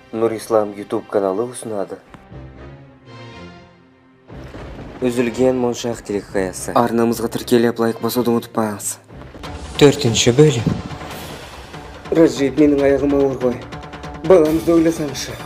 Nurислам YouTube kanalı ұсынады. Үзілген моншақ телехикаясы. Арнамызға тіркеліп лайк басуды ұмытпаңыз. 4-ші бөлім. Раджип, менің аяғым ауыр ғой. Баламызды ойласаңшы.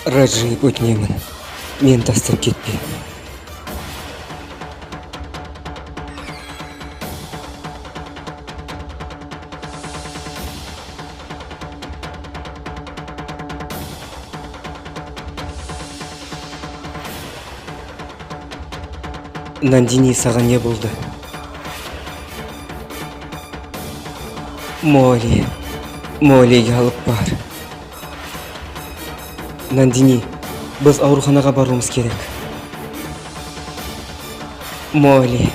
Раджип, өтінемін. Мен тастап кетпе. Нандини, саған не болды? Моллиге алып бар. Нандини, біз ауруханаға баруымыз керек. Молли,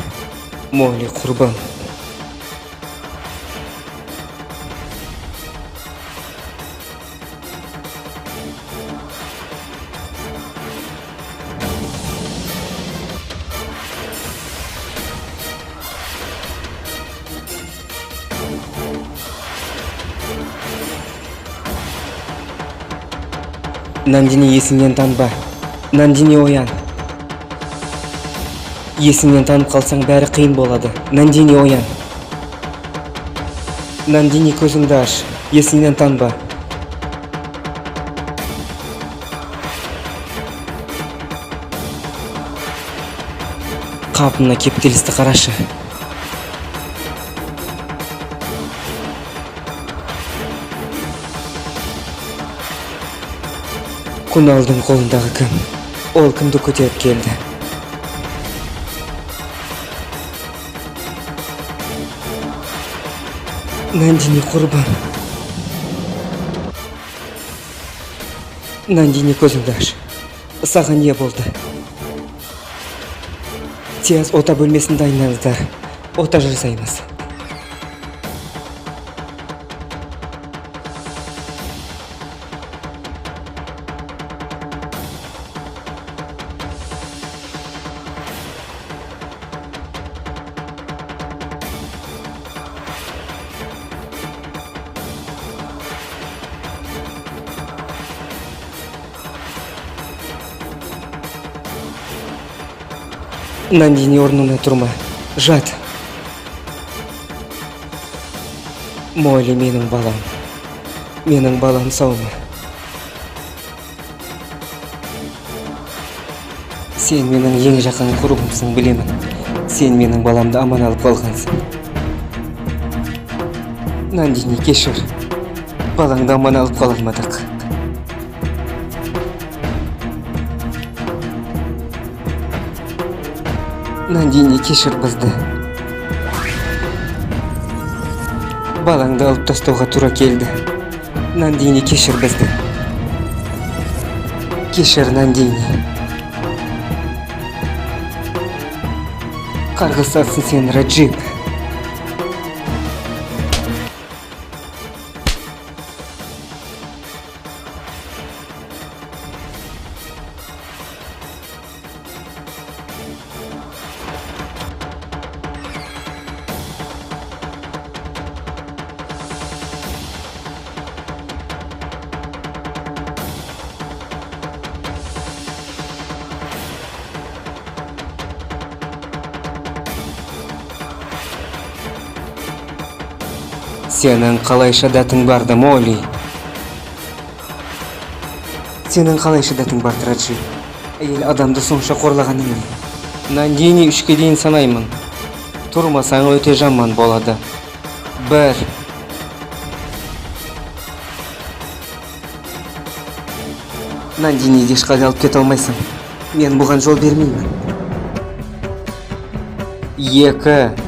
құрбан. Нандини, есіңнен танба. Нандини, оян. Есіңнен танып қалсаң бәрі қиын болады. Нандини, оян. Нандини, көзіңді аш. Есіңнен танба. Қапына кептелісті қарашы. Куналдың қолындағы кім? Ол кімді көтеріп келді? Нандини, құрбан. Нандини, көзіңді аш. Саған не болды? Тез ота бөлмесін дайындаңыздар. Ота жасаймыз. Нандини, орнына тұрма. Жат. Молли, менің балам. Менің балам сау ма? Сен менің ең жақын құрбымсың, білемін. Сен менің баламды аман алып қалғансың. Нандини, кешір. Балаңды аман алып қала алмадық. Нандини, кешір бізді. Балаңды Сагаңды алып тастауга туура келди. Нандини, кешир бизди. Кешир, Нандини. Каргысасың сен, Раджип. Сенің қалай шадатың барды, Молли? Сенің қалай шадатың барды, Раджип? Әйел адамды сонша қорлаганың не? Нандини, 3-ке дейін санаймын. Тұрмасаң өте жаман болады. 1. Нандини, ешқайда алып кете алмайсың. Мен бұған жол бермеймін. 2.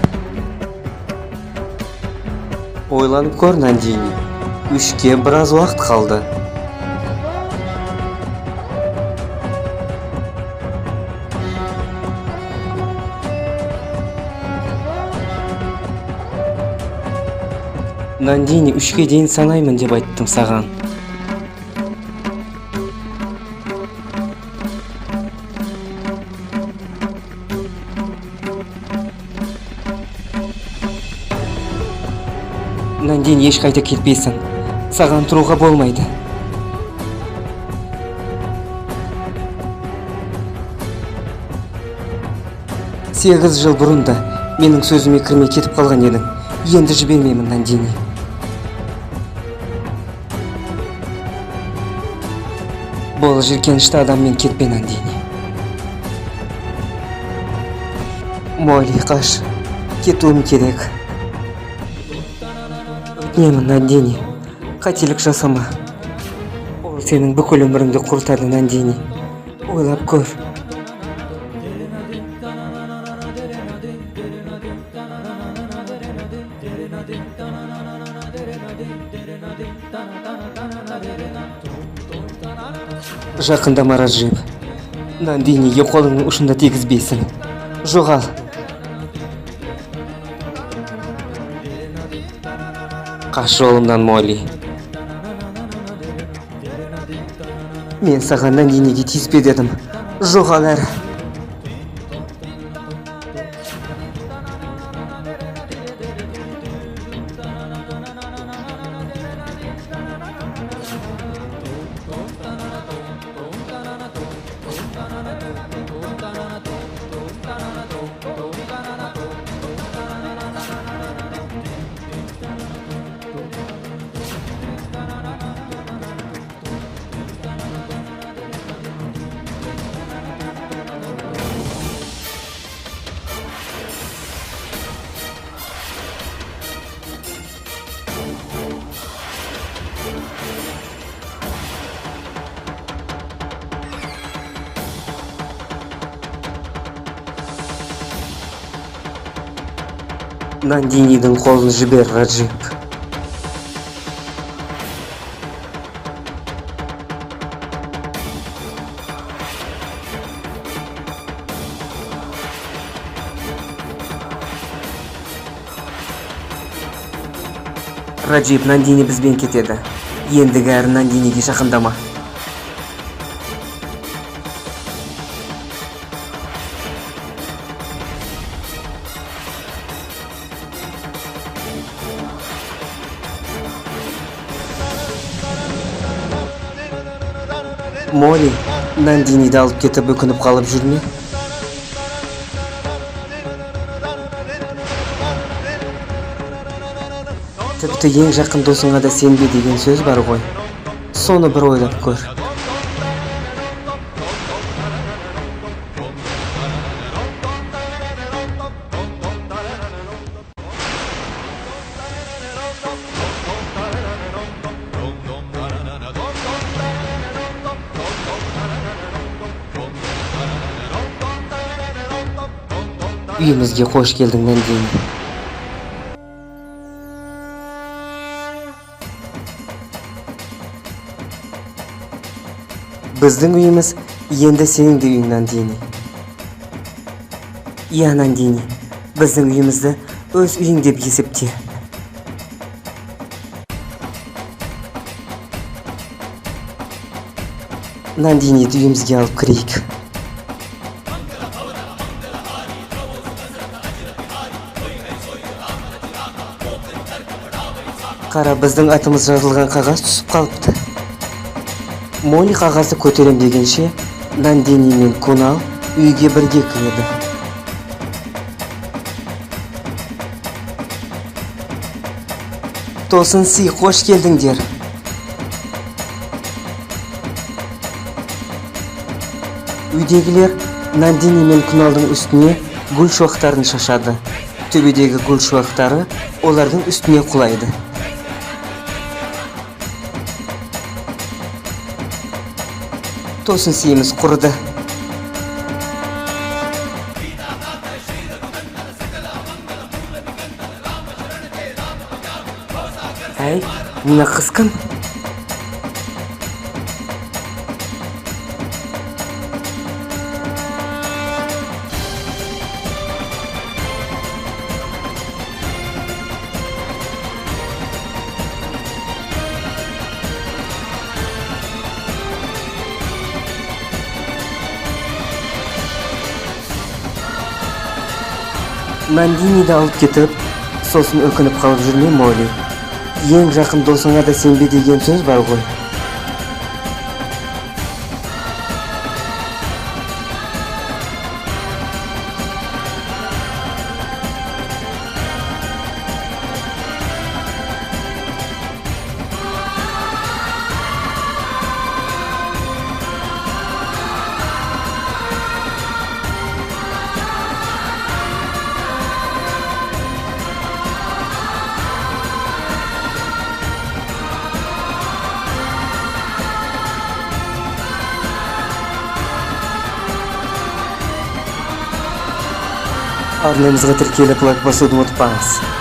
Ойланып көр, Нандини. 3-ке біраз уақыт қалды. Нандини, 3-ке дейін санаймын деп айттым саған. Нандини, ешқайда кетпейсің. Саған тұруға болмайды. Сегіз жыл бұрын да менің сөзіме кірмей кетіп қалған едің. Енді жібермеймін, Нандини. Бұл жиіркенішті адаммен кетпе, Нандини. Молли, қаш. Кетуім керек. Өтінемін, Нандини. Қателік жасама. Ол сенің бүкіл өміріңді құртады, Нандини. Ойлап көр. Жақындама, Раджип. Нандиниге қолыңның ұшында тигізбейсің. Жоғал. Қаш жолымнан, Молли. Мен саған Нандиниге тиіспе дедім. Жоғал әрі. Нандинидің қолын жібер, Раджип. Раджип, Нандини бізбен кетеді. Ендігі әрі Нандиниге жақындама. Молли, Нандиниді алып кетіп өкініп қалып жүрме. Тіпті ең жақын досыңа да сенбе деген сөз бар ғой. Соны бір ойлап көр. Үйімізге қош келдің, Нандини. Біздің үйіміз енді сенің де үйің Нандини. Иә Нандини, біздің үйімізді өз үйің деп есепте. Нандиниді үйімізге алып кірейік. Қара, біздің атымыз жазылған қағаз түсіп қалыпты. Молли қағазды көтерем дегенше, Нандини мен Кунал үйге бірге кіреді. Тосын Си, қош келдіңдер. Үйдегілер Нандини мен Куналдың үстіне гүл шуақтарын шашады. Төбедегі гүл шуақтары олардың үстіне құлайды. Тосын Сиіміз құрыды. Әй, мына қыз кім? Нандиниді алып кетіп, сосын өкініп қалып жүрме Молли. Ең жақын досыңа да сенбе деген сөз бар ғой. Арнамызға тіркеліп лайк басуды ұмытпаңыз.